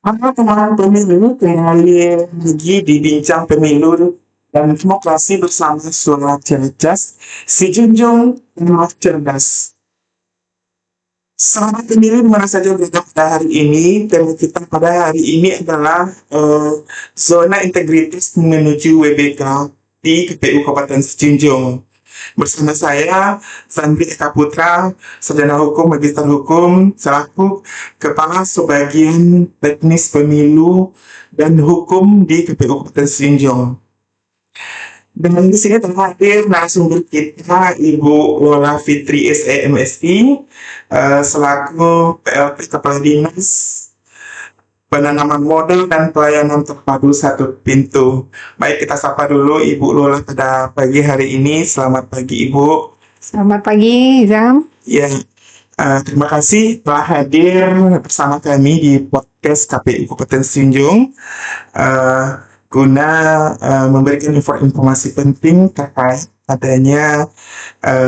Halo teman pemilu, kembali lagi di Bincang Pemilu dan Demokrasi bersama Suara Cerdas, si Junjung Maaf Cerdas. Selamat pemilu di mana saja berada pada hari ini. Tema kita pada hari ini adalah zona integritas menuju WBK di KPU Kabupaten Sejunjung. Bersama saya, Sandri Eka Putra, Sarjana Hukum, Magister Hukum, selaku Kepala Subbagian Teknis Pemilu dan Hukum di KPU Kabupaten Sejunjung. Dan di sini telah hadir narasumber kita Ibu Lola Fitri SEMSI selaku PLT Kepala Dinas Penanaman Modal dan Pelayanan Terpadu Satu Pintu. Baik, kita sapa dulu Ibu Lola pada pagi hari ini. Selamat pagi Ibu. Selamat pagi, Zam. Ya, terima kasih telah hadir bersama kami di podcast KPU Kabupaten Sejunjung guna memberikan informasi penting terkait adanya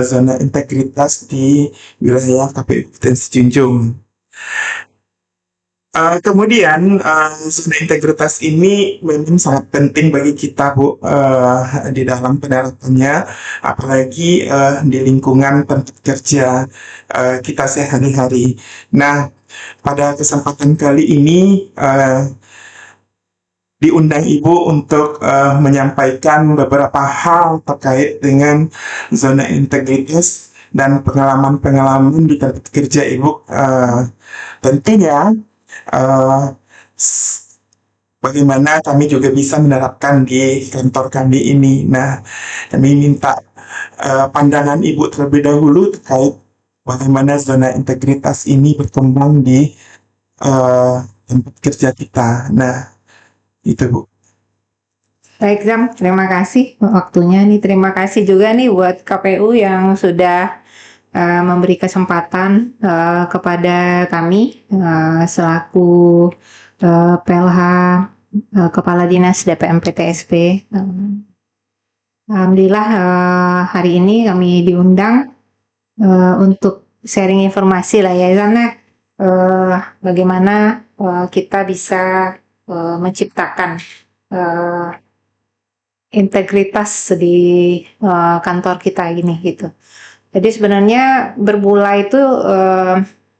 zona integritas di wilayah KPU Kabupaten Sejunjung. Kemudian zona integritas ini memang sangat penting bagi kita, Bu, di dalam penerapannya, apalagi di lingkungan tempat kerja kita sehari-hari. Nah, pada kesempatan kali ini diundang Ibu untuk menyampaikan beberapa hal terkait dengan zona integritas dan pengalaman-pengalaman di tempat kerja Ibu. Tentunya bagaimana kami juga bisa menerapkan di kantor kami ini. Nah, kami minta pandangan Ibu terlebih dahulu terkait bagaimana zona integritas ini berkembang di tempat kerja kita. Nah, itu Bu. Baik, Zam. Terima kasih waktunya nih. Terima kasih juga nih buat KPU yang sudah memberi kesempatan kepada kami selaku PLH Kepala Dinas DPM PTSP. Alhamdulillah hari ini kami diundang untuk sharing informasi lah ya, Zam. Bagaimana kita bisa menciptakan integritas di kantor kita ini gitu. Jadi sebenarnya bermula itu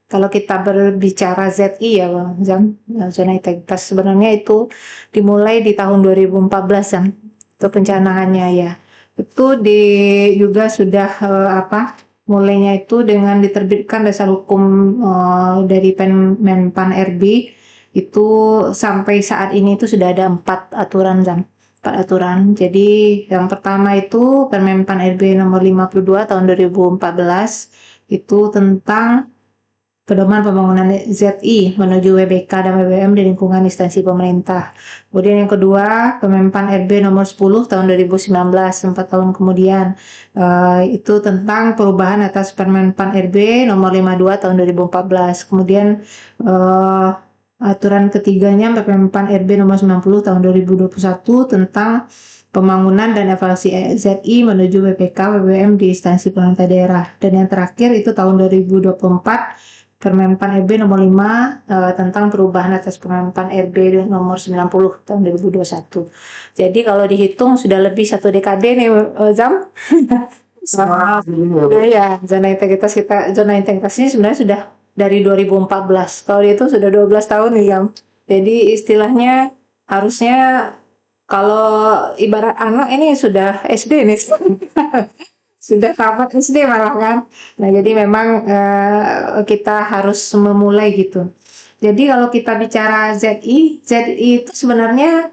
kalau kita berbicara ZI ya, Zam, zona integritas sebenarnya itu dimulai di tahun 2014 Zam. Itu pencanaannya ya. Itu juga sudah mulainya itu dengan diterbitkan dasar hukum dari Menpan RB itu sampai saat ini itu sudah ada 4 aturan Zam. 4 aturan. Jadi yang pertama itu Permenpan RB nomor 52 tahun 2014 itu tentang pedoman pembangunan ZI menuju WBK dan WBM di lingkungan instansi pemerintah. Kemudian yang kedua, Permenpan RB nomor 10 tahun 2019, 4 tahun kemudian, itu tentang perubahan atas Permenpan RB nomor 52 tahun 2014. Kemudian aturan ketiganya Permenpan RB nomor 90 tahun 2021 tentang pembangunan dan evaluasi ZI menuju WPK WBM di instansi pemerintah daerah. Dan yang terakhir itu tahun 2024 Permenpan RB nomor 5 tentang perubahan atas Permenpan RB nomor 90 tahun 2021. Jadi kalau dihitung sudah lebih 1 dekade nih, Zam. Ya, zona integritas ini sebenarnya sudah dari 2014. Kalau itu sudah 12 tahun nih, Zam. Jadi istilahnya harusnya kalau ibarat anak ini sudah SD nih. Sudah tamat SD malah kan. Nah, jadi memang kita harus memulai gitu. Jadi kalau kita bicara ZI itu sebenarnya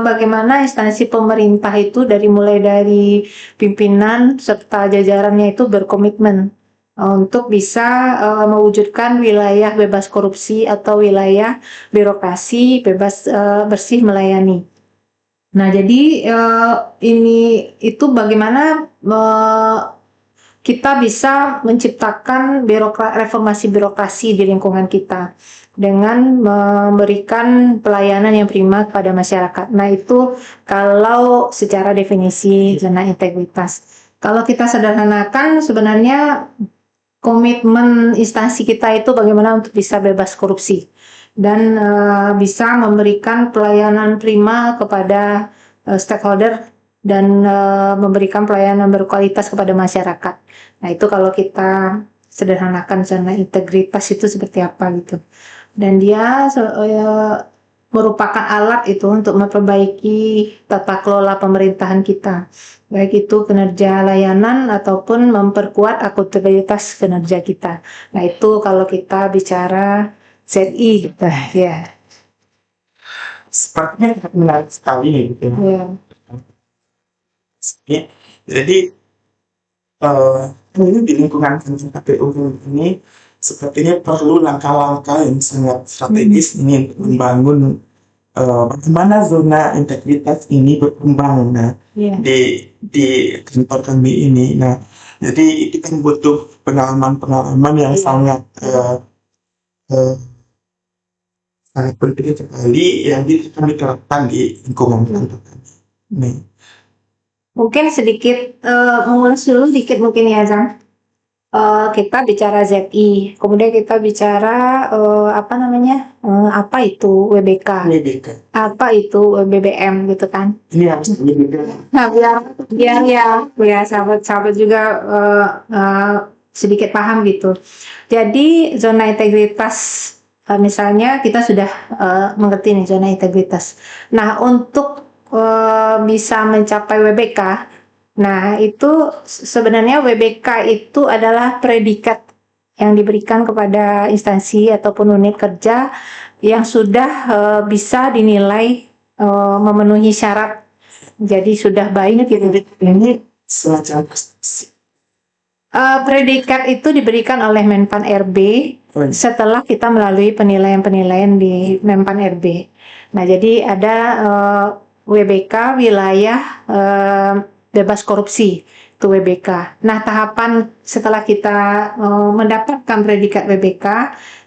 bagaimana instansi pemerintah itu mulai dari pimpinan serta jajarannya itu berkomitmen untuk bisa mewujudkan wilayah bebas korupsi atau wilayah birokrasi bebas bersih melayani. Nah, jadi itu bagaimana kita bisa menciptakan reformasi birokrasi di lingkungan kita dengan memberikan pelayanan yang prima kepada masyarakat. Nah, itu kalau secara definisi zona integritas. Kalau kita sederhanakan sebenarnya komitmen instansi kita itu bagaimana untuk bisa bebas korupsi. dan bisa memberikan pelayanan prima kepada stakeholder dan memberikan pelayanan berkualitas kepada masyarakat. Nah, itu kalau kita sederhanakan zona integritas itu seperti apa gitu. Dan dia merupakan alat itu untuk memperbaiki tata kelola pemerintahan kita, baik itu kinerja layanan ataupun memperkuat akuntabilitas kinerja kita. Nah, itu kalau kita bicara ZI gitu ya. Sepertinya sangat menarik sekali gitu. Ya. Jadi ini di lingkungan kantor KPU ini sepertinya perlu langkah-langkah yang sangat strategis ini untuk membangun bagaimana zona integritas ini berkembang di kantor kami ini. Nah, jadi itu kan butuh pengalaman-pengalaman yang sangat sangat penting sekali yang bisa kami terapkan di lingkungan kantor kami. Nih. Mungkin sedikit mengulas dulu sedikit mungkin ya Zam. Kita bicara ZI, kemudian kita bicara apa itu WBK, apa itu BBM gitu kan. Iya, Nah, biar sahabat-sahabat juga sedikit paham gitu. Jadi zona integritas misalnya kita sudah mengerti nih zona integritas. Nah, untuk bisa mencapai WBK, nah itu sebenarnya WBK itu adalah predikat yang diberikan kepada instansi ataupun unit kerja yang sudah bisa dinilai memenuhi syarat, jadi sudah baik gitu. ini semacam Predikat itu diberikan oleh Menpan RB setelah kita melalui penilaian-penilaian di Menpan RB. Nah, jadi ada WBK wilayah bebas korupsi, itu WBK. Nah, tahapan setelah kita mendapatkan predikat WBK,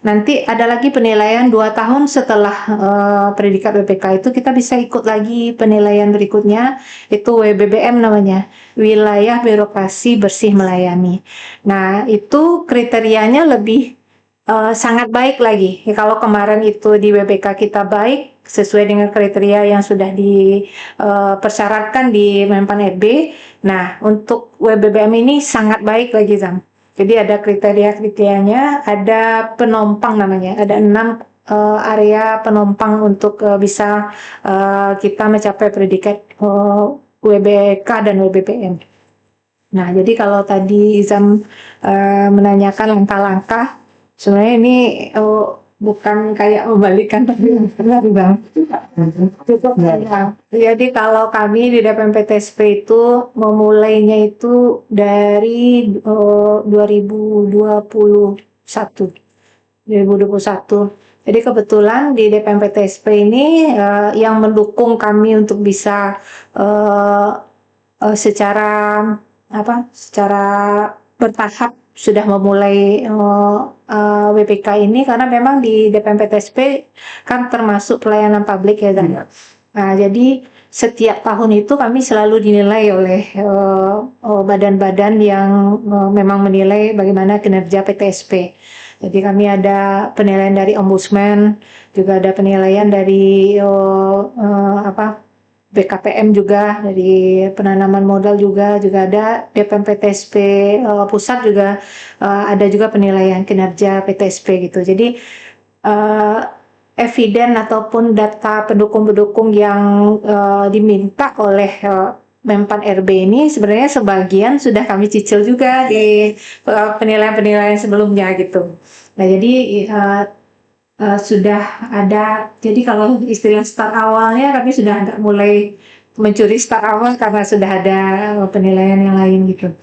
nanti ada lagi penilaian 2 tahun setelah predikat WBK itu kita bisa ikut lagi penilaian berikutnya, itu WBBM namanya, wilayah birokrasi bersih melayani. Nah, itu kriterianya lebih sangat baik lagi. Kalau kemarin itu di WBK kita baik sesuai dengan kriteria yang sudah dipersyaratkan di Menpan RB. Nah, untuk WBBM ini sangat baik lagi Zam. Jadi ada kriteria-kriterianya, ada penompang namanya, ada 6 area penompang untuk bisa kita mencapai predikat WBK dan WBBM. Nah, jadi kalau tadi Izam menanyakan langkah-langkah, sebenarnya ini bukan kayak membalikan tapi benar Bang. Jadi kalau kami di DPMPTSP itu memulainya itu dari 2021. Jadi kebetulan di DPMPTSP ini yang mendukung kami untuk bisa secara bertahap sudah memulai WPK ini, karena memang di DPMPTSP kan termasuk pelayanan publik ya Dan. Nah, jadi setiap tahun itu kami selalu dinilai oleh badan-badan yang memang menilai bagaimana kinerja PTSP. Jadi kami ada penilaian dari Ombudsman, juga ada penilaian dari BKPM juga, dari penanaman modal juga ada DPMPTSP pusat juga ada juga penilaian kinerja PTSP gitu. Jadi eviden ataupun data pendukung-pendukung yang diminta oleh Menpan RB ini sebenarnya sebagian sudah kami cicil juga di penilaian-penilaian sebelumnya gitu. Nah, jadi sudah ada, jadi kalau istilah start awalnya kami sudah agak mulai mencuri start awal karena sudah ada penilaian yang lain gitu.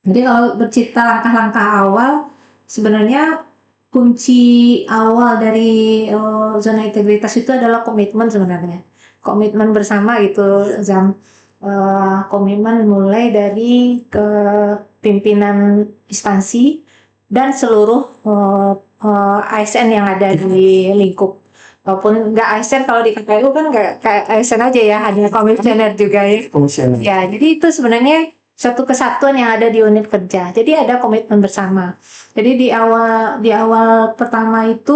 Jadi kalau bercerita langkah-langkah awal, sebenarnya kunci awal dari zona integritas itu adalah komitmen sebenarnya. Komitmen bersama gitu, komitmen mulai dari pimpinan instansi dan seluruh ASN yang ada di lingkup, walaupun nggak ASN, kalau di KPU kan nggak kayak ASN aja ya, ada komisioner juga ya. Komisioner. Ya, jadi itu sebenarnya satu kesatuan yang ada di unit kerja. Jadi ada komitmen bersama. Jadi di awal pertama itu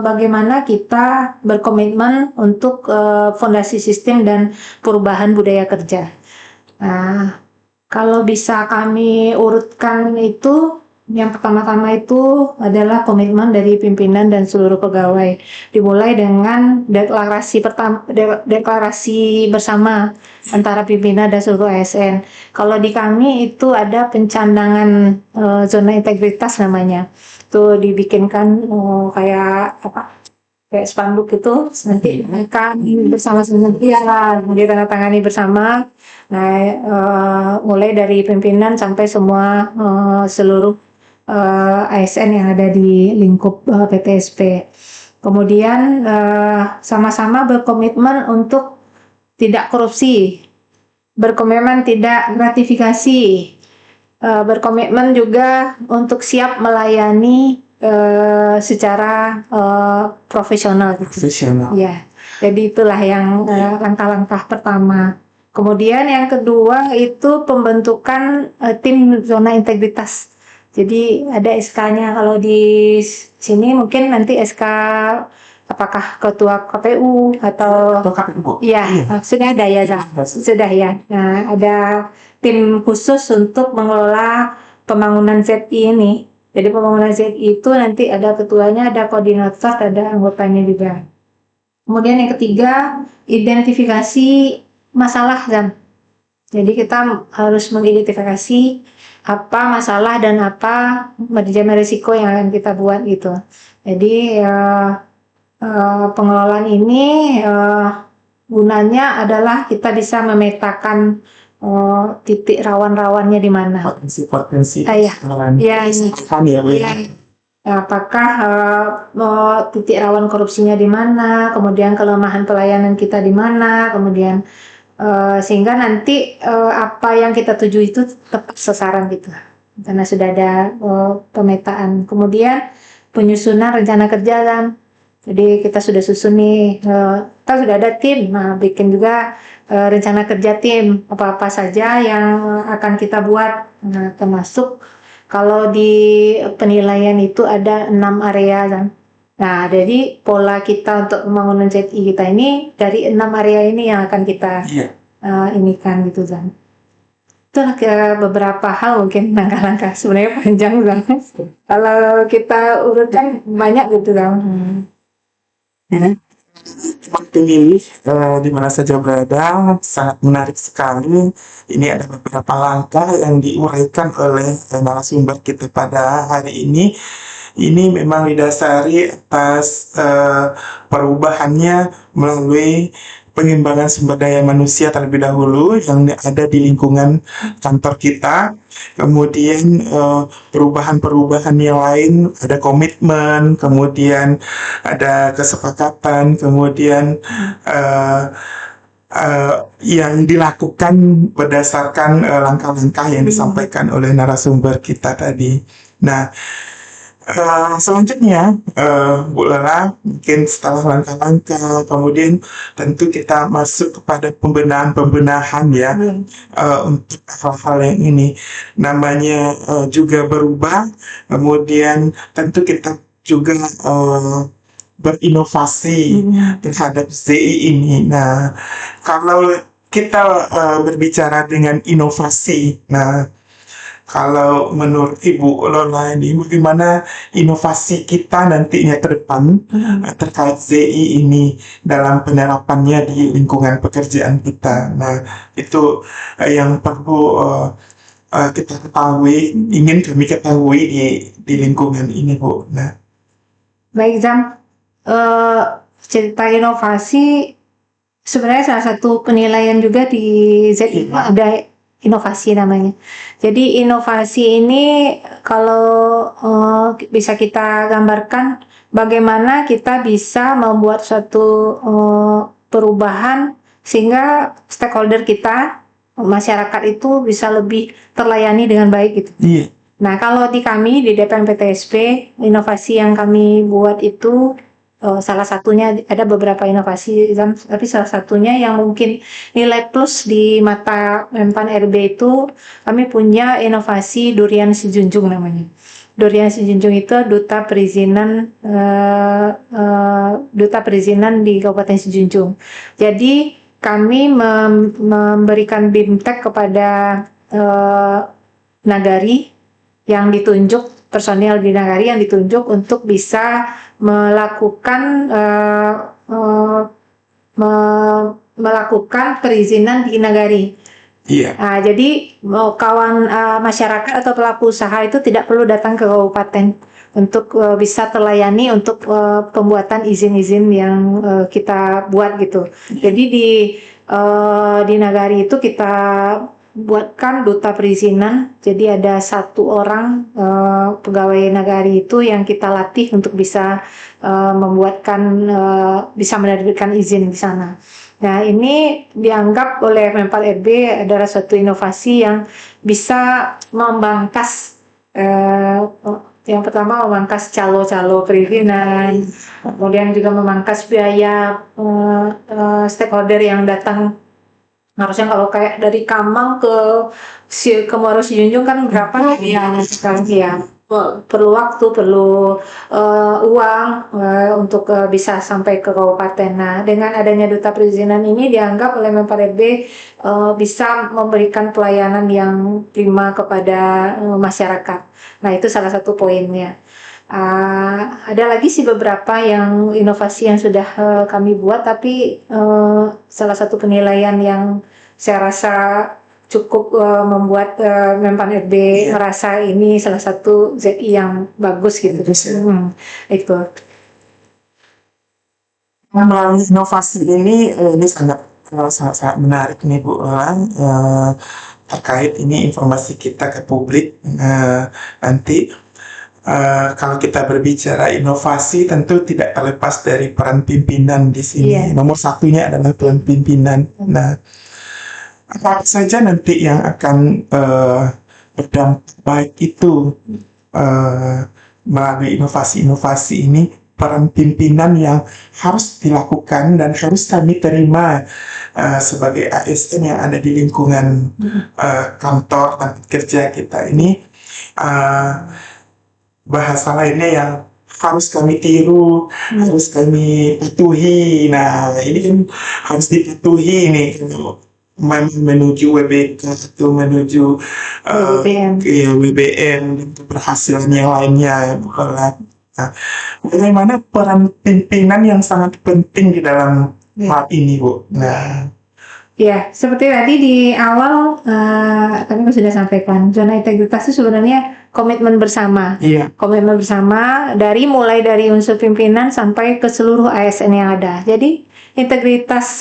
bagaimana kita berkomitmen untuk fondasi sistem dan perubahan budaya kerja. Nah, kalau bisa kami urutkan itu, yang pertama-tama itu adalah komitmen dari pimpinan dan seluruh pegawai. Dimulai dengan deklarasi bersama antara pimpinan dan seluruh ASN. Kalau di kami itu ada pencandangan zona integritas namanya. Itu dibikinkan kayak spanduk itu, nanti mereka bersama-sama ditandatangani bersama. Nah, mulai dari pimpinan sampai semua seluruh ASN yang ada di lingkup PTSP. Kemudian sama-sama berkomitmen untuk tidak korupsi, berkomitmen tidak gratifikasi, berkomitmen juga untuk siap melayani secara profesional. Profesional. Ya, jadi itulah yang langkah-langkah pertama. Kemudian yang kedua itu pembentukan tim zona integritas. Jadi ada SK-nya. Kalau di sini mungkin nanti SK apakah ketua KPU atau KPU. ya, sudah ada ya, sudah ya. Nah, ada tim khusus untuk mengelola pembangunan ZI ini. Jadi pembangunan ZI itu nanti ada ketuanya, ada koordinator, ada anggotanya juga. Kemudian yang ketiga, identifikasi masalah, Zam. Jadi kita harus mengidentifikasi apa masalah dan apa manajemen risiko yang akan kita buat gitu. Jadi pengelolaan ini gunanya adalah kita bisa memetakan titik rawan-rawannya di mana. Potensi-potensi. Ya, apakah titik rawan korupsinya di mana, kemudian kelemahan pelayanan kita di mana, kemudian sehingga nanti apa yang kita tuju itu tepat sasaran gitu, karena sudah ada pemetaan. Kemudian penyusunan rencana kerja kan, jadi kita sudah susun nih, kita sudah ada tim, nah bikin juga rencana kerja tim, apa-apa saja yang akan kita buat, nah, termasuk kalau di penilaian itu ada 6 area kan. Nah, jadi pola kita untuk pembangunan ZI kita ini dari 6 area ini yang akan kita inikan gitu kan. Itulah beberapa hal mungkin langkah-langkah, sebenarnya panjang banget. Kalau kita urutkan banyak gitu kan. Pemilih di mana saja berada, sangat menarik sekali. Ini ada beberapa langkah yang diuraikan oleh narasumber kita pada hari ini. Ini memang didasari atas perubahannya melalui pengembangan sumber daya manusia terlebih dahulu yang ada di lingkungan kantor kita. Kemudian perubahan-perubahan yang lain, ada komitmen, kemudian ada kesepakatan, kemudian yang dilakukan berdasarkan langkah-langkah yang disampaikan oleh narasumber kita tadi. Nah, selanjutnya Bu Lela, mungkin setelah langkah-langkah, kemudian tentu kita masuk kepada pembenahan ya, untuk hal-hal yang ini namanya juga berubah. Kemudian tentu kita juga berinovasi terhadap ZI ini. Nah, kalau kita berbicara dengan inovasi, nah kalau menurut Ibu Lola ini, bagaimana inovasi kita nantinya ke depan terkait ZI ini dalam penerapannya di lingkungan pekerjaan kita. Nah, itu yang perlu kita ketahui, ingin kami ketahui di lingkungan ini, Bu. Nah, baik, Zam. Cerita inovasi, sebenarnya salah satu penilaian juga di ZI ada inovasi namanya. Jadi inovasi ini kalau bisa kita gambarkan bagaimana kita bisa membuat suatu perubahan sehingga stakeholder kita, masyarakat itu bisa lebih terlayani dengan baik gitu. Iya. Nah, kalau di kami di DPM PTSP, inovasi yang kami buat itu salah satunya ada beberapa inovasi, tapi salah satunya yang mungkin nilai plus di mata Menpan RB itu kami punya inovasi Durian Sijunjung namanya. Durian Sijunjung itu duta perizinan di Kabupaten Sijunjung. Jadi kami memberikan BIMTEK kepada Nagari yang ditunjuk, personil di Nagari yang ditunjuk untuk bisa melakukan perizinan di Nagari. Iya. Jadi kawan masyarakat atau pelaku usaha itu tidak perlu datang ke kabupaten untuk bisa terlayani untuk pembuatan izin-izin yang kita buat gitu. Jadi di Nagari itu kita buatkan duta perizinan. Jadi ada 1 orang pegawai Nagari itu yang kita latih untuk bisa bisa menerbitkan izin di sana. Nah, ini dianggap oleh Menpan RB adalah suatu inovasi yang bisa memangkas yang pertama memangkas calo-calo perizinan, kemudian juga memangkas biaya stakeholder yang datang. Harusnya kalau kayak dari Kamang ke Muaro Sijunjung kan berapa ya sekarang ya, perlu waktu, perlu uang untuk bisa sampai ke kabupaten. Nah, dengan adanya duta perizinan ini dianggap oleh Menpan RB bisa memberikan pelayanan yang prima kepada masyarakat. Nah, itu salah satu poinnya. Ada lagi sih beberapa yang inovasi yang sudah kami buat, tapi salah satu penilaian yang saya rasa cukup membuat Menpan RB merasa ini salah satu ZI yang bagus gitu. Itu. Melalui inovasi ini sangat menarik nih Bu Elang, terkait ini informasi kita ke publik. Nanti kalau kita berbicara inovasi tentu tidak terlepas dari peran pimpinan di sini. Nomor satunya adalah peran pimpinan. Nah, apa saja nanti yang akan berdampak baik itu melalui inovasi-inovasi ini, peran pimpinan yang harus dilakukan dan harus kami terima sebagai ASN yang ada di lingkungan kantor tempat kerja kita ini. Bahasa lainnya yang harus kami tiru, harus kami patuhi. Nah, ini kan harus dipatuhi nih menuju WBK atau menuju WBM dan keberhasilan yang lainnya. Nah, bagaimana peran pimpinan yang sangat penting di dalam hal ini, Bu? Nah, ya, seperti tadi di awal kami sudah sampaikan, zona integritas itu sebenarnya komitmen bersama. Komitmen bersama mulai dari unsur pimpinan sampai ke seluruh ASN yang ada. Jadi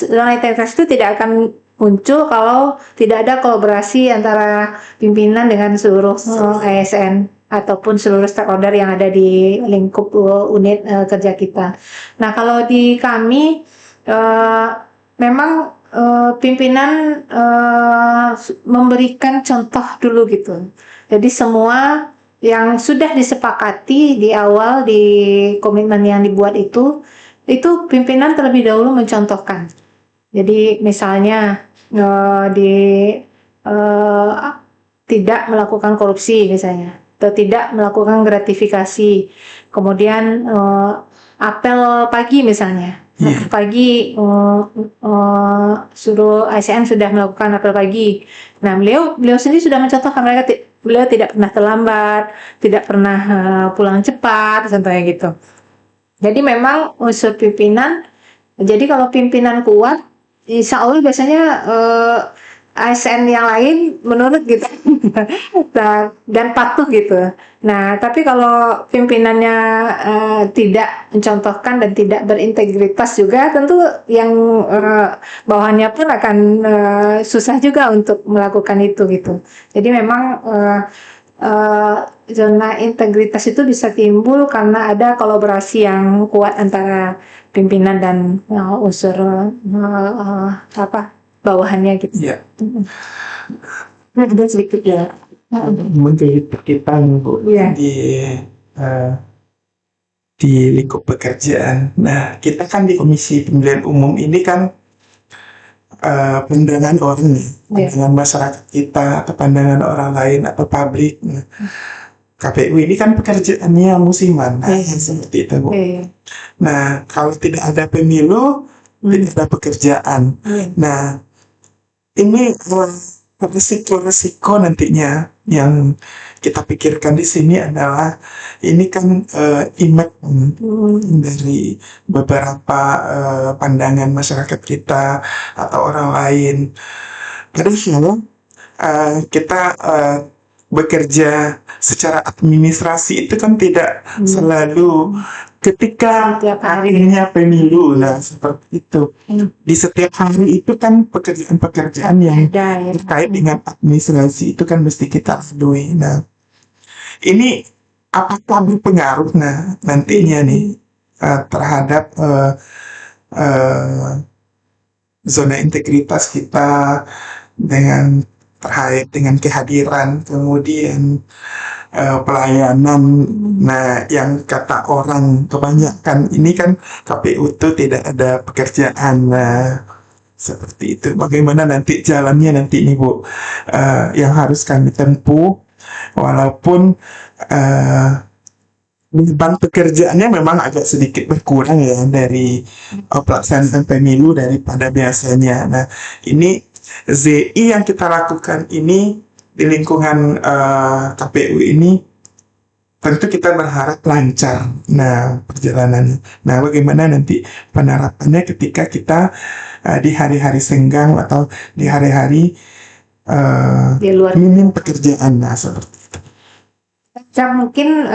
zona integritas itu tidak akan muncul kalau tidak ada kolaborasi antara pimpinan dengan seluruh ASN ataupun seluruh stakeholder yang ada di lingkup unit kerja kita. Nah, kalau di kami memang pimpinan memberikan contoh dulu gitu. Jadi semua yang sudah disepakati di awal di komitmen yang dibuat itu pimpinan terlebih dahulu mencontohkan. Jadi misalnya tidak melakukan korupsi misalnya, atau tidak melakukan gratifikasi. Kemudian apel pagi misalnya. Pagi suruh ASN sudah melakukan apel pagi. Nah, beliau sendiri sudah mencontohkan, beliau tidak pernah terlambat, tidak pernah pulang cepat, contohnya gitu. Jadi memang unsur pimpinan. Jadi kalau pimpinan kuat, insya Allah biasanya ASN yang lain menurut gitu. Nah, dan patuh gitu. Nah, tapi kalau pimpinannya tidak mencontohkan dan tidak berintegritas juga, tentu yang bawahannya pun akan susah juga untuk melakukan itu gitu. Jadi memang zona integritas itu bisa timbul karena ada kolaborasi yang kuat antara pimpinan dan unsur bawahannya gitu. Iya. Ada sedikit ya menjadi kita Bu di di lingkup pekerjaan. Nah, kita kan di Komisi Pemilihan Umum ini kan pandangan orang nih, pandangan masyarakat kita atau pandangan orang lain atau publik. Nah, KPU ini kan pekerjaannya musiman, nah, seperti itu Bu. Nah, kalau tidak ada pemilu, tidak ada pekerjaan. Nah, ini resiko nantinya yang kita pikirkan di sini adalah ini kan impact dari beberapa pandangan masyarakat kita atau orang lain. Padahal kita bekerja secara administrasi itu kan tidak selalu ketika Setiap hari. harinya pemilu. Nah, seperti itu. Di setiap hari itu kan pekerjaan-pekerjaan yang Ada ya. terkait dengan administrasi itu kan mesti kita lalui. Nah, ini apakah berpengaruh nantinya nih terhadap zona integritas kita dengan terkait dengan kehadiran, kemudian pelayanan. Nah, yang kata orang kebanyakan ini kan KPU itu tidak ada pekerjaan. Nah, seperti itu. Bagaimana nanti jalannya nanti ini Bu, yang harus kami tempuh, walaupun beban pekerjaannya memang agak sedikit berkurang ya dari pelaksanaan pemilu daripada biasanya. Nah, ini ZI yang kita lakukan ini di lingkungan KPU ini tentu kita berharap lancar. Nah, perjalanannya. Nah, bagaimana nanti penerapannya ketika kita di hari-hari senggang atau di hari-hari Di luar. minim pekerjaan. Nah, seperti itu. Mungkin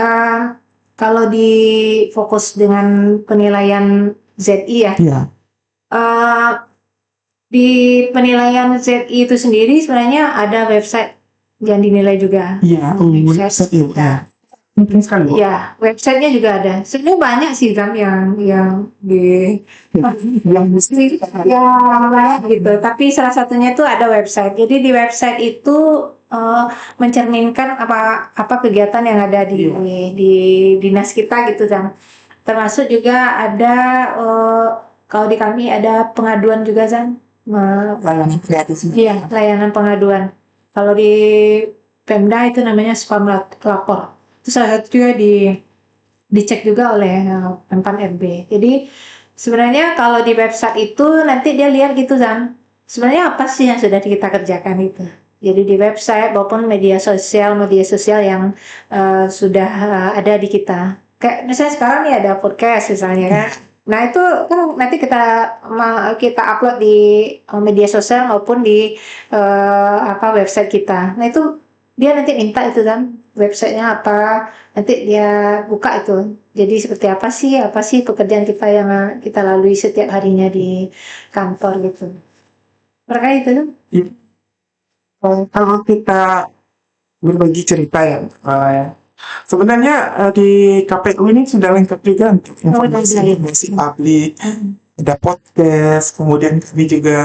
kalau difokus dengan penilaian ZI ya, Iya. di penilaian ZI itu sendiri sebenarnya ada website yang dinilai juga. Iya, website ya. Nah, Mungkin sekali Bu. ya, websitenya juga ada. Sebenarnya banyak sih Zam yang di Yang mesti ya gitu. Tapi salah satunya itu ada website. Jadi di website itu mencerminkan apa kegiatan yang ada di dinas kita gitu Zam. Termasuk juga ada kalau di kami ada pengaduan juga Zam. layanan kreatif. Iya, layanan pengaduan. Kalau di Pemda itu namanya spam lapor. Itu salah satu juga dicek juga oleh Pempan RB. Jadi sebenarnya kalau di website itu nanti dia lihat gitu Zam. Sebenarnya apa sih yang sudah kita kerjakan itu. Jadi di website maupun media sosial yang sudah ada di kita. Kayak misalnya sekarang nih ada podcast misalnya kan. Nah itu kan nanti kita upload di media sosial maupun di website kita. Nah itu dia nanti minta itu kan websitenya apa, nanti dia buka itu. Jadi seperti apa sih pekerjaan kita yang kita lalui setiap harinya di kantor gitu. Terkait itu tuh. Kalau kita berbagi cerita ya, sebenarnya di KPU ini sudah lengkap juga untuk informasi publik. Ada podcast, kemudian kami juga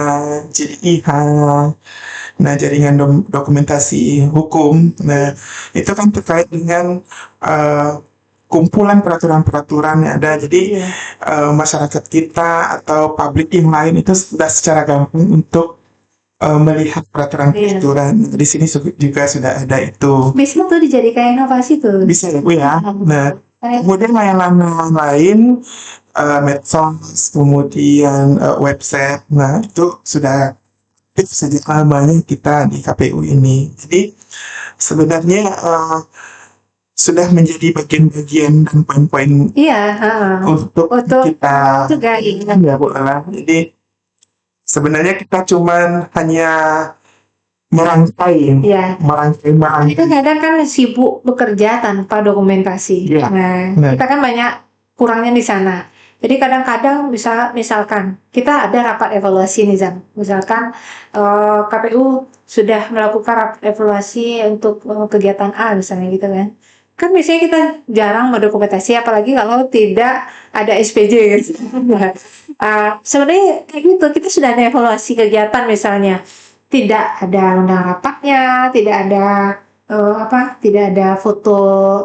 JIH, nah jaringan dokumentasi hukum. Nah, itu kan terkait dengan kumpulan peraturan-peraturan yang ada. Jadi masyarakat kita atau publik yang lain itu sudah secara gampang untuk melihat peraturan-peraturan. Di sini juga sudah ada itu. Bisa tuh dijadikan inovasi tuh. Bisa ya Bu ya. Nah, kemudian layanan lain medsos, kemudian website. Nah, itu sudah aktif sejak lamanya kita di KPU ini. Jadi sebenarnya sudah menjadi bagian-bagian dan poin-poin untuk kita juga ya Bu Lala. Jadi sebenarnya kita cuman hanya merangkai. Itu kadang kan sibuk bekerja tanpa dokumentasi. Nah, kita kan banyak kurangnya di sana. Jadi kadang-kadang misalkan kita ada rapat evaluasi nih Zam. Misalkan KPU sudah melakukan rapat evaluasi untuk kegiatan A misalnya gitu kan. Kan biasanya kita jarang mendokumentasi, apalagi kalau tidak ada SPJ gitu. Sebenarnya kayak gitu, kita sudah ada evaluasi kegiatan misalnya, tidak ada undang rapatnya, tidak ada tidak ada foto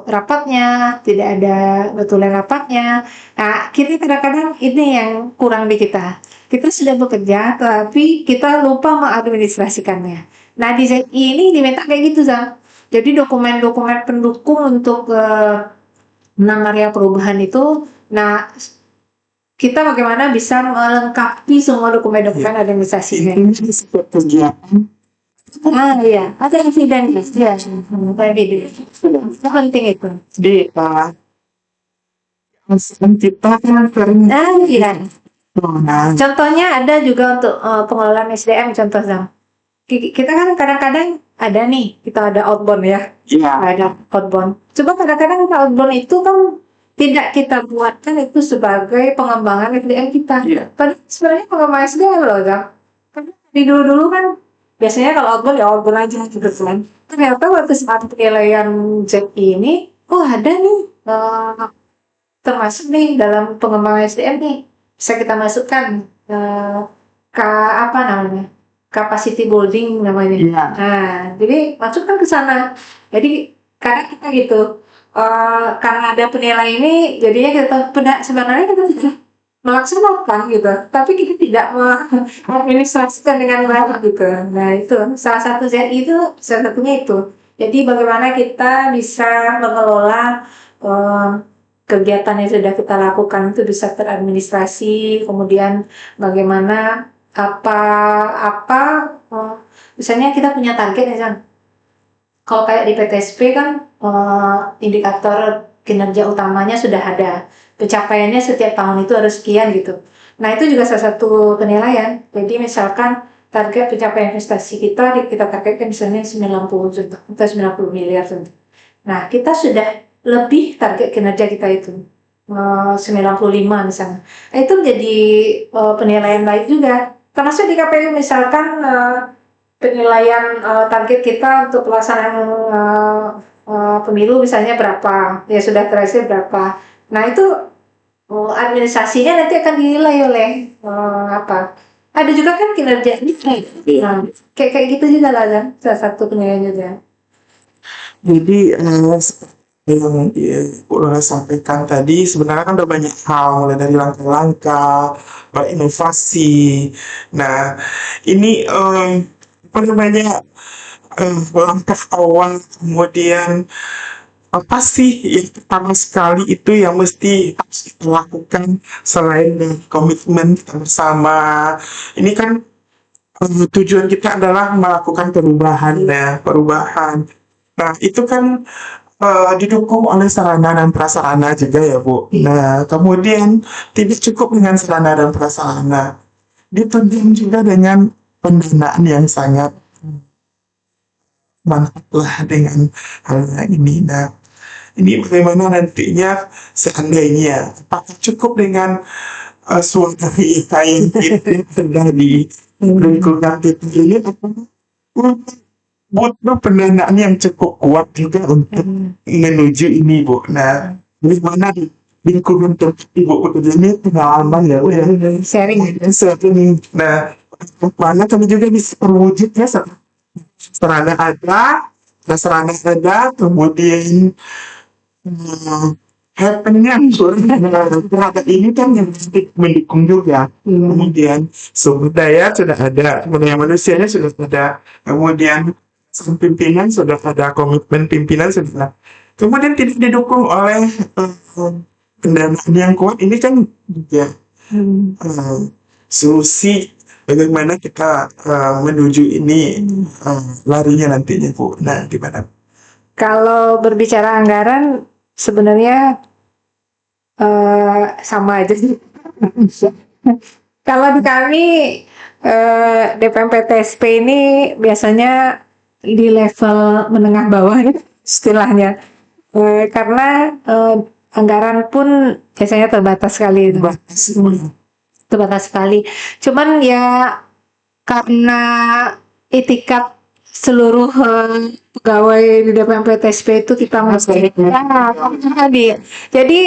rapatnya, tidak ada notulen rapatnya. Nah, kita kadang-kadang ini yang kurang di kita. Kita sudah bekerja, tapi kita lupa mengadministrasikannya. Nah, di ZI ini diminta kayak gitu, Zam. Jadi dokumen-dokumen pendukung untuk area perubahan itu, nah kita bagaimana bisa melengkapi semua dokumen-dokumen administrasinya. Ini sebuah kegiatan Iya, ada eviden, ya, tadi itu penting itu. di anggaran kita kan sering Iya. nah, Contohnya ada juga untuk pengelolaan SDM contoh Zam. Kita kan kadang-kadang ada nih, kita ada outbound ya, ya ada outbound. Coba kadang-kadang kita outbound itu kan tidak kita buatkan itu sebagai pengembangan SDM kita. Iya. Padahal sebenarnya pengembangan SDM loh Zam. Karena di dulu-dulu kan biasanya kalau outbound ya outbound aja gitu kan. Ternyata waktu saat penilaian ZI ini, oh ada nih termasuk nih dalam pengembangan SDM nih bisa kita masukkan ke apa namanya capacity building namanya. Iya. Nah, jadi masukkan ke sana. Jadi karena kita gitu, karena ada penilaian ini, jadinya kita sebenarnya kita sudah melaksanakan gitu, tapi kita tidak mengadministrasikan dengan baik gitu. Nah itu salah satu ZI itu salah satunya itu. Jadi bagaimana kita bisa mengelola kegiatan yang sudah kita lakukan itu bisa teradministrasi, kemudian bagaimana misalnya kita punya target ya San. Kalau kayak di PTSP kan indikator kinerja utamanya sudah ada, pencapaiannya setiap tahun itu harus sekian gitu. Nah itu juga salah satu penilaian. Jadi misalkan target pencapaian investasi kita targetkan misalnya 90 juta atau 90 miliar contoh. Nah kita sudah lebih target kinerja kita itu 95 misalnya. Nah, itu menjadi penilaian baik juga. Termasuk di KPU misalkan penilaian target kita untuk pelaksanaan pemilu misalnya berapa, ya sudah terhasil berapa. Nah itu administrasinya nanti akan dinilai oleh ada juga kan kinerja ini kayak gitu juga lah kan, salah satu penilaian juga. Jadi yang Bu Lora sampaikan tadi sebenarnya kan udah banyak hal mulai dari langkah-langkah berinovasi. Nah ini apa namanya langkah awal kemudian apa sih yang pertama sekali itu yang mesti harus kita lakukan selain dari komitmen kita bersama. Ini kan tujuan kita adalah melakukan perubahan. Nah itu kan didukung oleh sarana dan prasarana juga ya Bu. Nah kemudian tidak cukup dengan sarana dan prasarana, ditunjang juga dengan pendanaan yang sangat mantap lah dengan hal ini. Nah ini bagaimana nantinya seandainya apakah cukup dengan suatu yang kita sudah di lingkungan kita ini atau butuh pendanaan yang cukup kuat juga untuk menuju ini Bu. Nah bagaimana di lingkungan Ibu bekerja ini pengalaman ya udah Sharing. sering. Nah mana kami juga bisa terwujudnya sarana ada, kemudian happeningnya terhadap ini kan yang mendukung juga. Kemudian sumber daya sudah ada, kemudian manusianya sudah ada, kemudian pimpinan sudah ada, komitmen pimpinan sudah ada. Kemudian tidak didukung oleh pendanaan yang kuat, ini kan juga solusi bagaimana kita menuju ini larinya nantinya Bu. Nah gimana? Kalau berbicara anggaran sebenarnya sama aja sih. Kalau di kami DPMP-TSP ini biasanya di level menengah bawah istilahnya, karena anggaran pun biasanya terbatas sekali. Terbatas sekali. Cuman ya karena etikat seluruh pegawai di DPMP-TSP itu kita masih jadi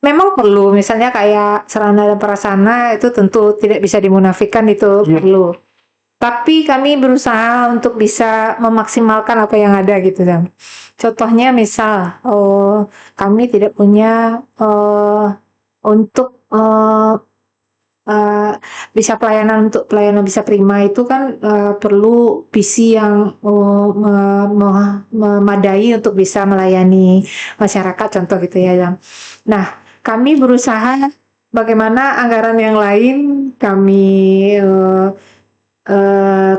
memang perlu misalnya kayak sarana dan prasarana itu tentu tidak bisa dimunafikan itu perlu, Tapi kami berusaha untuk bisa memaksimalkan apa yang ada gitu kan. Contohnya misal, kami tidak punya untuk bisa untuk pelayanan bisa prima itu kan perlu PC yang memadai untuk bisa melayani masyarakat contoh gitu ya Jam. Nah, kami berusaha bagaimana anggaran yang lain kami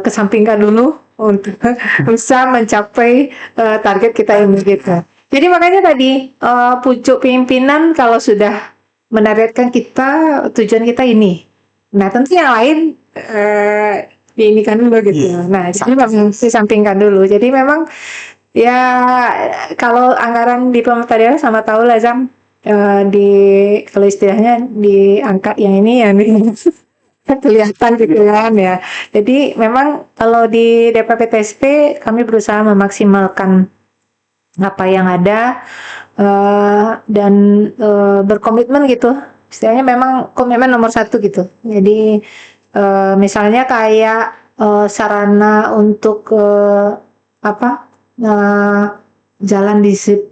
kesampingkan dulu untuk bisa mencapai target kita ini gitu. Jadi makanya tadi pucuk pimpinan kalau sudah menargetkan kita tujuan kita ini. Nah tentu yang lain diinikan dulu gitu. Iya. Nah jadi memang disampingkan dulu. Jadi memang ya kalau anggaran di pemerintah daerah sama tahu lah Zam, di kalau istilahnya diangkat yang ini ya ini kelihatan gitu kan ya. Jadi memang kalau di DPPTSP kami berusaha memaksimalkan apa yang ada dan berkomitmen gitu. Istilahnya memang komitmen nomor satu gitu. Jadi misalnya kayak sarana untuk jalan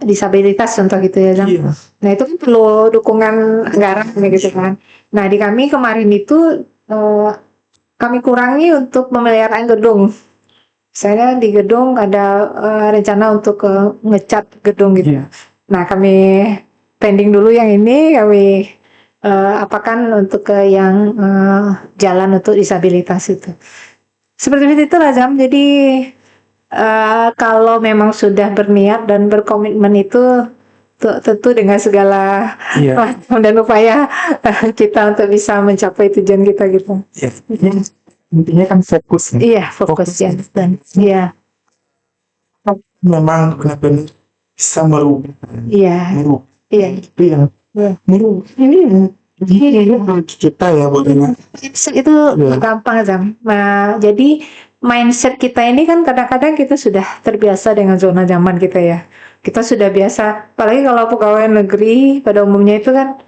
disabilitas contoh gitu ya Jam. Iya. Nah itu kan perlu dukungan anggaran gitu kan. Nah di kami kemarin itu kami kurangi untuk pemeliharaan gedung. Saya di gedung ada rencana untuk ngecat gedung gitu. Iya. Nah kami pending dulu yang ini, kami apakan untuk ke yang jalan untuk disabilitas itu. Seperti itu lah Jam. Jadi kalau memang sudah berniat dan berkomitmen itu tentu dengan segala Iya. macam dan upaya kita untuk bisa mencapai tujuan kita gitu. Iya. Intinya kan fokus. Iya, fokus ya. Dan iya, Memang benar-benar bisa merubah. iya, Merubah. iya. Itu yang Iya. merubah. Ini bagi kita ya buatnya. Itu gampang Zam. Nah, jadi mindset kita ini kan kadang-kadang kita sudah terbiasa dengan zona nyaman kita ya. Kita sudah biasa, apalagi kalau pegawai negeri pada umumnya itu kan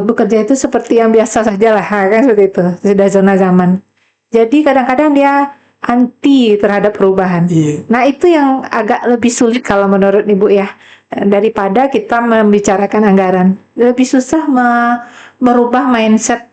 bekerja itu seperti yang biasa saja lah, kan seperti itu, sudah zona nyaman. Jadi kadang-kadang dia anti terhadap perubahan. Iya. Nah itu yang agak lebih sulit kalau menurut Ibu ya, daripada kita membicarakan anggaran. Lebih susah merubah mindset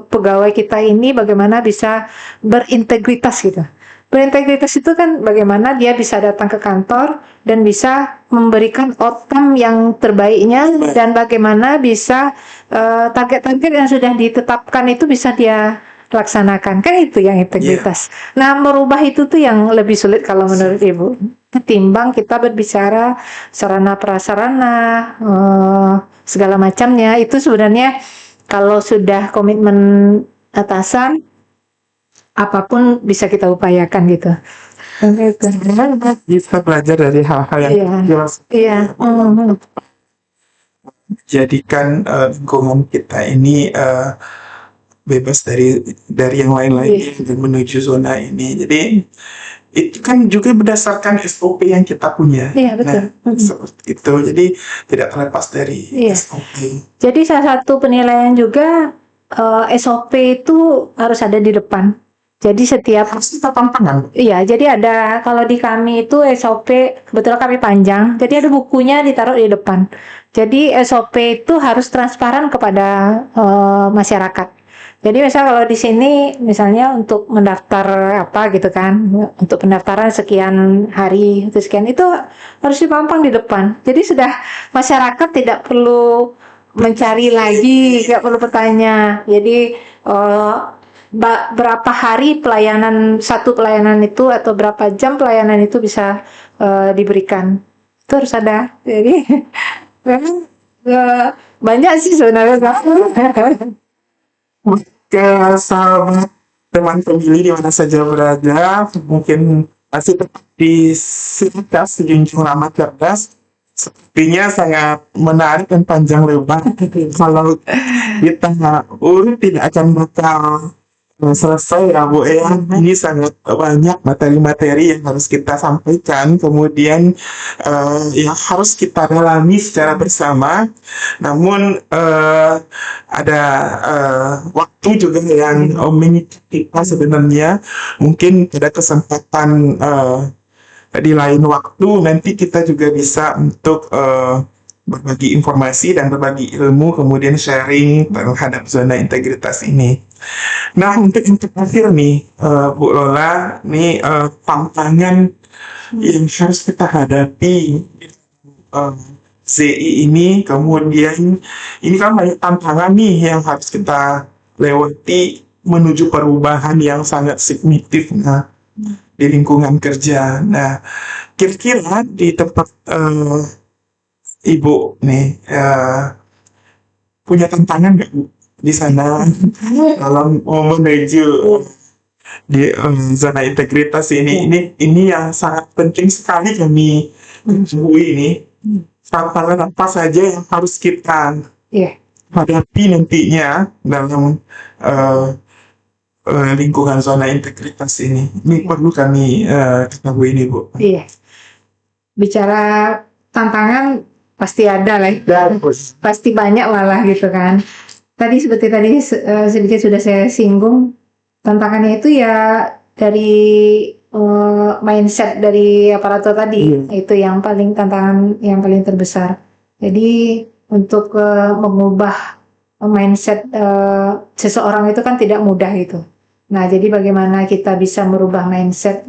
pegawai kita ini bagaimana bisa berintegritas gitu. Berintegritas itu kan bagaimana dia bisa datang ke kantor dan bisa memberikan outcome yang terbaiknya dan bagaimana bisa target-target yang sudah ditetapkan itu bisa dia laksanakan, kan itu yang integritas. Nah merubah itu tuh yang lebih sulit kalau menurut Ibu, ketimbang kita berbicara sarana prasarana segala macamnya. Itu sebenarnya kalau sudah komitmen atasan, apapun bisa kita upayakan gitu. Bisa belajar dari hal-hal yang Iya. jelas. Iya. Jadikan lingkungan kita ini bebas dari yang lain-lain dan menuju zona ini. Jadi itu kan juga berdasarkan SOP yang kita punya. Iya, betul. Nah, seperti itu. Jadi tidak terlepas dari Iya. SOP. Jadi salah satu penilaian juga SOP itu harus ada di depan. Jadi setiap Harus kita tantangan. iya, jadi ada kalau di kami itu SOP kebetulan kami panjang, jadi ada bukunya ditaruh di depan. Jadi SOP itu harus transparan kepada masyarakat. Jadi misal kalau di sini misalnya untuk mendaftar apa gitu kan, untuk pendaftaran sekian hari, itu sekian itu harus dipampang di depan. Jadi sudah masyarakat tidak perlu mencari lagi, tidak perlu bertanya. Jadi berapa hari satu pelayanan itu atau berapa jam pelayanan itu bisa diberikan. Itu harus ada. Jadi memang banyak sih sebenarnya. Ke sahabat teman pemilih di mana saja berada, mungkin masih tetap di Sitas Junjung Rahmat Cerdas. Sepertinya sangat menarik dan panjang lebar. Kalau kita urut tidak akan bakal selesai ya Bu ya. Ini sangat banyak materi-materi yang harus kita sampaikan, kemudian yang harus kita dalami secara bersama. Namun ada waktu juga yang mengikat kita sebenarnya. Mungkin pada kesempatan di lain waktu nanti kita juga bisa untuk berbagi informasi dan berbagi ilmu, kemudian sharing terhadap zona integritas ini. Nah, untuk yang terakhir nih, Bu Lola, nih tantangan yang harus kita hadapi eh, ZI ini, kemudian ini kan banyak tantangan nih yang harus kita lewati menuju perubahan yang sangat signifikan di lingkungan kerja. Nah, kira-kira di tempat Ibu nih punya tantangan nggak Bu di sana dalam menuju di zona integritas ini? Ini yang sangat penting sekali kami ketahui ini. Tantangan apa saja yang harus kita Iya, hadapi nantinya dalam lingkungan zona integritas ini. Ini perlu kami ketahui ini Bu. iya. Bicara tantangan pasti ada lah, Dan pasti banyak malah gitu kan. Tadi seperti tadi sedikit sudah saya singgung, tantangannya itu ya dari mindset dari aparatur tadi, itu yang paling tantangan yang paling terbesar. Jadi untuk mengubah mindset seseorang itu kan tidak mudah gitu. Nah, jadi bagaimana kita bisa merubah mindset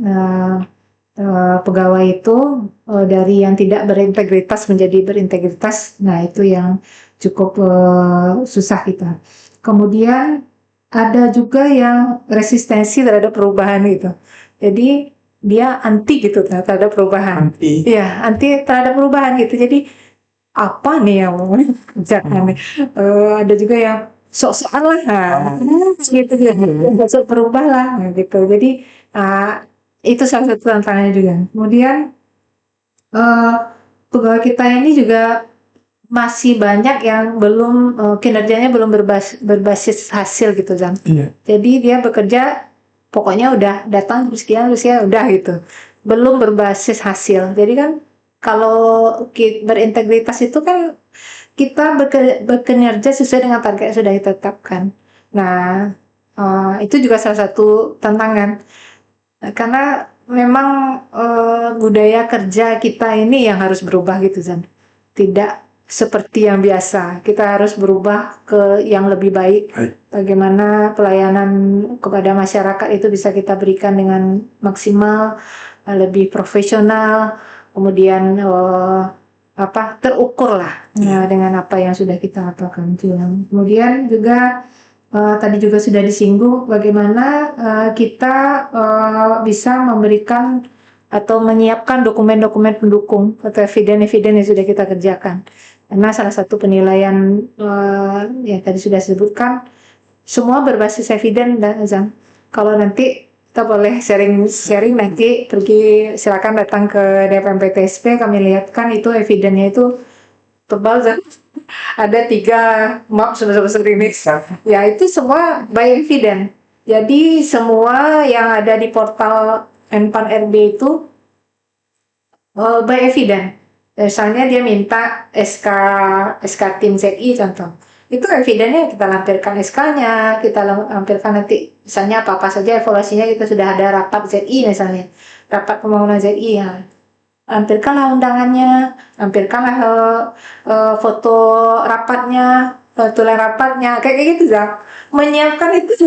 pegawai itu dari yang tidak berintegritas menjadi berintegritas. Nah, itu yang cukup susah kita. Kemudian ada juga yang resistensi terhadap perubahan gitu. Jadi dia anti gitu terhadap perubahan. nanti Iya, anti terhadap perubahan gitu. Jadi apa nih yang mau kerjakan? Ada juga yang sok-sokan lah, gitu sok berubah lah, gitu. Jadi itu salah satu tantangannya juga. Kemudian pegawai kita ini juga masih banyak yang belum kinerjanya belum berbasis hasil gitu, Zam. iya. Jadi dia bekerja pokoknya udah datang terus ya udah gitu. Belum berbasis hasil. Jadi kan kalau berintegritas itu kan kita bekerja sesuai dengan target yang sudah ditetapkan. Nah, itu juga salah satu tantangan. Karena memang budaya kerja kita ini yang harus berubah gitu, Zan. Tidak seperti yang biasa. Kita harus berubah ke yang lebih baik. Bagaimana pelayanan kepada masyarakat itu bisa kita berikan dengan maksimal, lebih profesional, kemudian terukur lah dengan apa yang sudah kita lakukan. Kemudian juga tadi juga sudah disinggung bagaimana kita bisa memberikan atau menyiapkan dokumen-dokumen pendukung atau eviden-eviden yang sudah kita kerjakan. Karena salah satu penilaian yang tadi sudah disebutkan, semua berbasis eviden dan Zam. Kalau nanti kita boleh sharing nanti silakan datang ke DPMPTSP, kami lihatkan itu evidennya itu tebal Zam. Ada 3 map sebesar ini. Ya itu semua by evidence. Jadi semua yang ada di portal Enpan RB itu by evidence. Misalnya dia minta SK tim ZI contoh. Itu evidennya kita lampirkan SK-nya, kita lampirkan nanti misalnya apa saja evaluasinya, kita sudah ada rapat ZI misalnya. Rapat pembangunan ZI ya. Lampirkanlah undangannya, lampirkanlah foto rapatnya, tulen rapatnya, kayak gitu Zak. Menyiapkan itu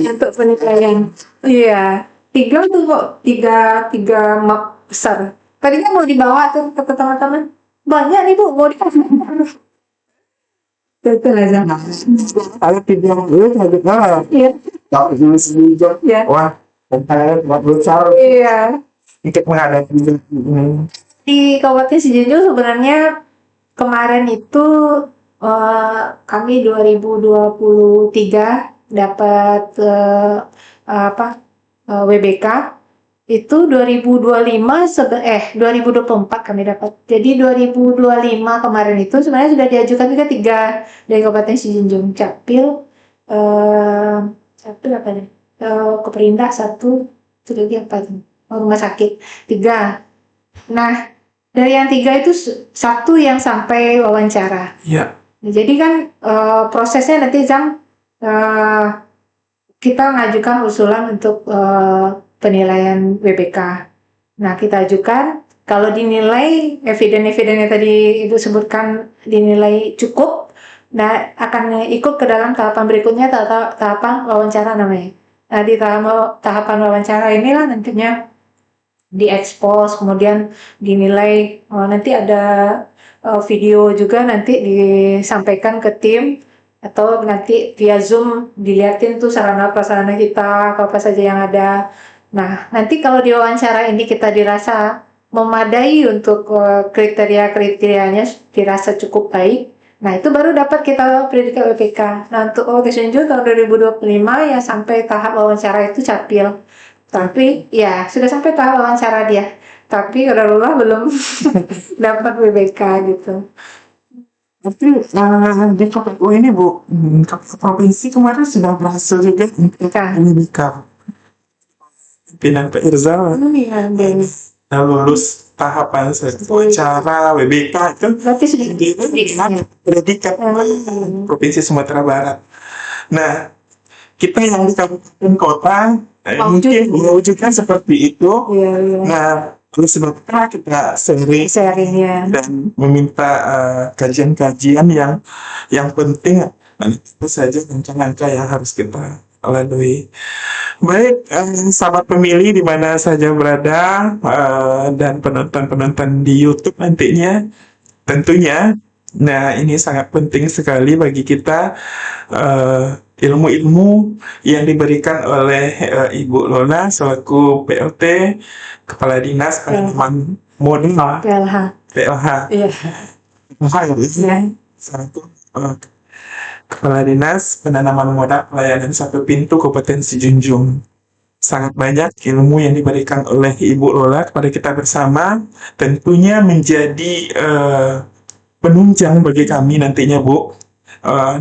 untuk penilaian. Iya, 3 tuh kok, 3 map besar. Tadinya mau dibawa tuh ke teman-teman. Banyak nih Bu, mau dikasih. Betul aja. Kalau tidak Iya. Iya. Wah, tantangannya buat besar Iya. untuk menghadapi ini. Di Kabupaten Sidoarjo sebenarnya kemarin itu kami 2023 dapat WBK. Itu 2024 kami dapat. Jadi 2025 kemarin itu sebenarnya sudah diajukan juga 3 dari Kabupaten Sidoarjo, Capil, eh satu apa nih? Keperindah satu, itu lagi apa tuh? Rumah sakit tiga. Nah, dari yang tiga itu satu yang sampai wawancara. Ya. Jadi kan prosesnya nanti Zam, eh, kita mengajukan usulan untuk penilaian WBK. Nah, kita ajukan, kalau dinilai eviden-eviden yang tadi Ibu sebutkan dinilai cukup, nah akan ikut ke dalam tahapan berikutnya, tahapan wawancara namanya. Nah, di tahapan wawancara inilah nantinya diekspos, kemudian dinilai, nanti ada video juga nanti disampaikan ke tim, atau nanti via Zoom dilihatin tuh sarana prasarana kita, apa saja yang ada. Nah, nanti kalau di wawancara ini kita dirasa memadai untuk kriteria-kriterianya, dirasa cukup baik, nah itu baru dapat kita predikat WPK. Nah, untuk Okesunju tahun 2025 ya sampai tahap wawancara itu capil. Tapi ya sudah sampai tahap wawancara dia. Tapi udah belum dapat WBK gitu. Tapi di KPU ini Bu, provinsi kemarin sudah berhasil juga untuk Nah, WBK. Pimpinan Pak Irzal iya, Ben. lulus tahapan wawancara WBK itu Berarti sudah dengan predikat Provinsi Sumatera Barat. Nah, kita yang di kabupaten kota mungkin mewujudkan seperti itu. Iya, iya. Nah, oleh sebab itu kita Sharingnya. dan meminta kajian-kajian yang penting, dan itu saja langkah-langkah yang harus kita lalui. Baik, sahabat pemilih di mana saja berada, dan penonton-penonton di YouTube nantinya, tentunya, nah ini sangat penting sekali bagi kita, ilmu-ilmu yang diberikan oleh Ibu Lola selaku PLT, Kepala Dinas Penanaman Modal PLH. PLH. Iya. Ya, selaku Kepala Dinas Penanaman Modal Pelayanan Satu Pintu Kabupaten Sijunjung. Sangat banyak ilmu yang diberikan oleh Ibu Lola kepada kita bersama, tentunya menjadi penunjang bagi kami nantinya Bu,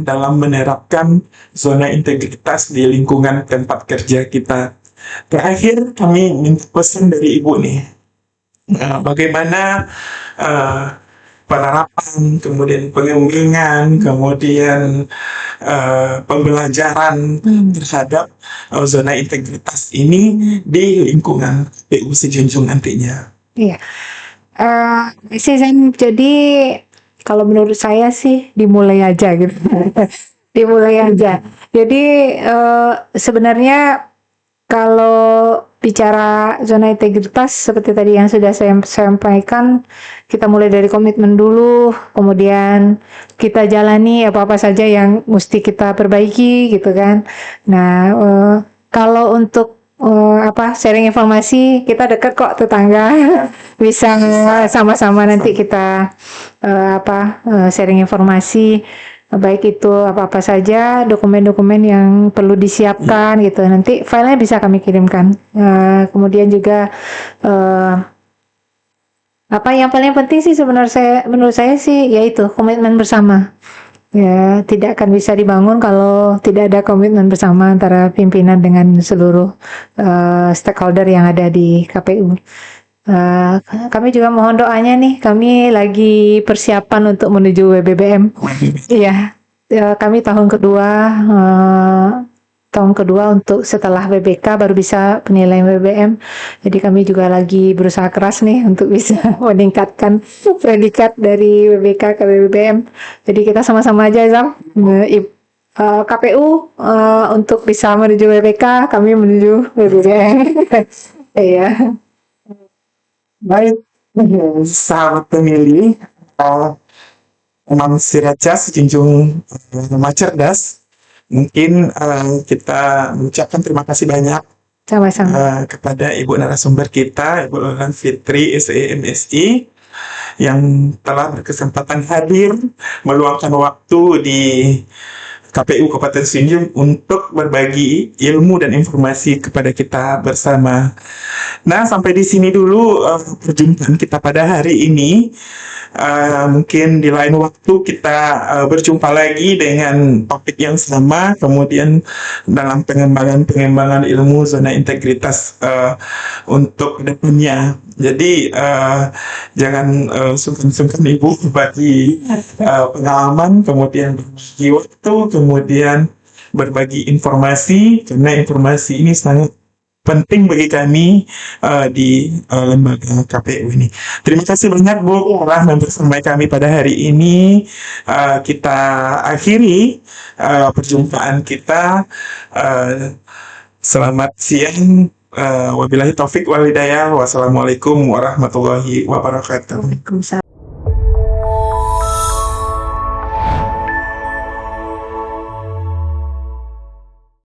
dalam menerapkan zona integritas di lingkungan tempat kerja kita. Terakhir kami minta pesan dari Ibu nih, bagaimana penerapan, kemudian pengembangan, kemudian pembelajaran terhadap zona integritas ini di lingkungan KPU Sijunjung nantinya. Iya. Jadi kalau menurut saya sih dimulai aja gitu. Dimulai aja. Jadi sebenarnya kalau bicara zona integritas seperti tadi yang sudah saya sampaikan, kita mulai dari komitmen dulu, kemudian kita jalani apa-apa saja yang mesti kita perbaiki gitu kan. Nah, kalau untuk sharing informasi, kita dekat kok tetangga, bisa sama-sama nanti kita sharing informasi, baik itu apa-apa saja dokumen-dokumen yang perlu disiapkan gitu. Nanti filenya bisa kami kirimkan. Kemudian juga apa yang paling penting sih menurut saya sih yaitu komitmen bersama. Ya, tidak akan bisa dibangun kalau tidak ada komitmen bersama antara pimpinan dengan seluruh stakeholder yang ada di KPU. Kami juga mohon doanya nih, kami lagi persiapan untuk menuju WBBM. Iya, kami tahun kedua untuk setelah WBK baru bisa penilaian WBM. Jadi kami juga lagi berusaha keras nih untuk bisa meningkatkan predikat dari WBK ke WBM. Jadi kita sama-sama aja Zam. KPU untuk bisa menuju WBK, kami menuju WBBM. Iya. Baik, sahabat pemilih, Imam Siraja Sijunjung Rumah Cerdas, mungkin kita mengucapkan terima kasih banyak Sama-sama. kepada Ibu narasumber kita, Ibu Lolan Fitri, SEMSI, yang telah berkesempatan hadir meluangkan waktu di KPU Kabupaten Sindang untuk berbagi ilmu dan informasi kepada kita bersama. Nah, sampai di sini dulu perjumpaan kita pada hari ini. Mungkin di lain waktu kita berjumpa lagi dengan topik yang sama, kemudian dalam pengembangan ilmu zona integritas untuk kedepannya. Jadi jangan sungkan-sungkan Ibu berbagi pengalaman, kemudian berbagi waktu, kemudian berbagi informasi, karena informasi ini sangat penting bagi kami di lembaga KPU ini. Terima kasih banyak Bu telah membersamai kami pada hari ini. Kita akhiri perjumpaan kita. Selamat siang. Wabillahi taufik wal hidayah. Wassalamualaikum warahmatullahi wabarakatuh. Waalaikumsalam.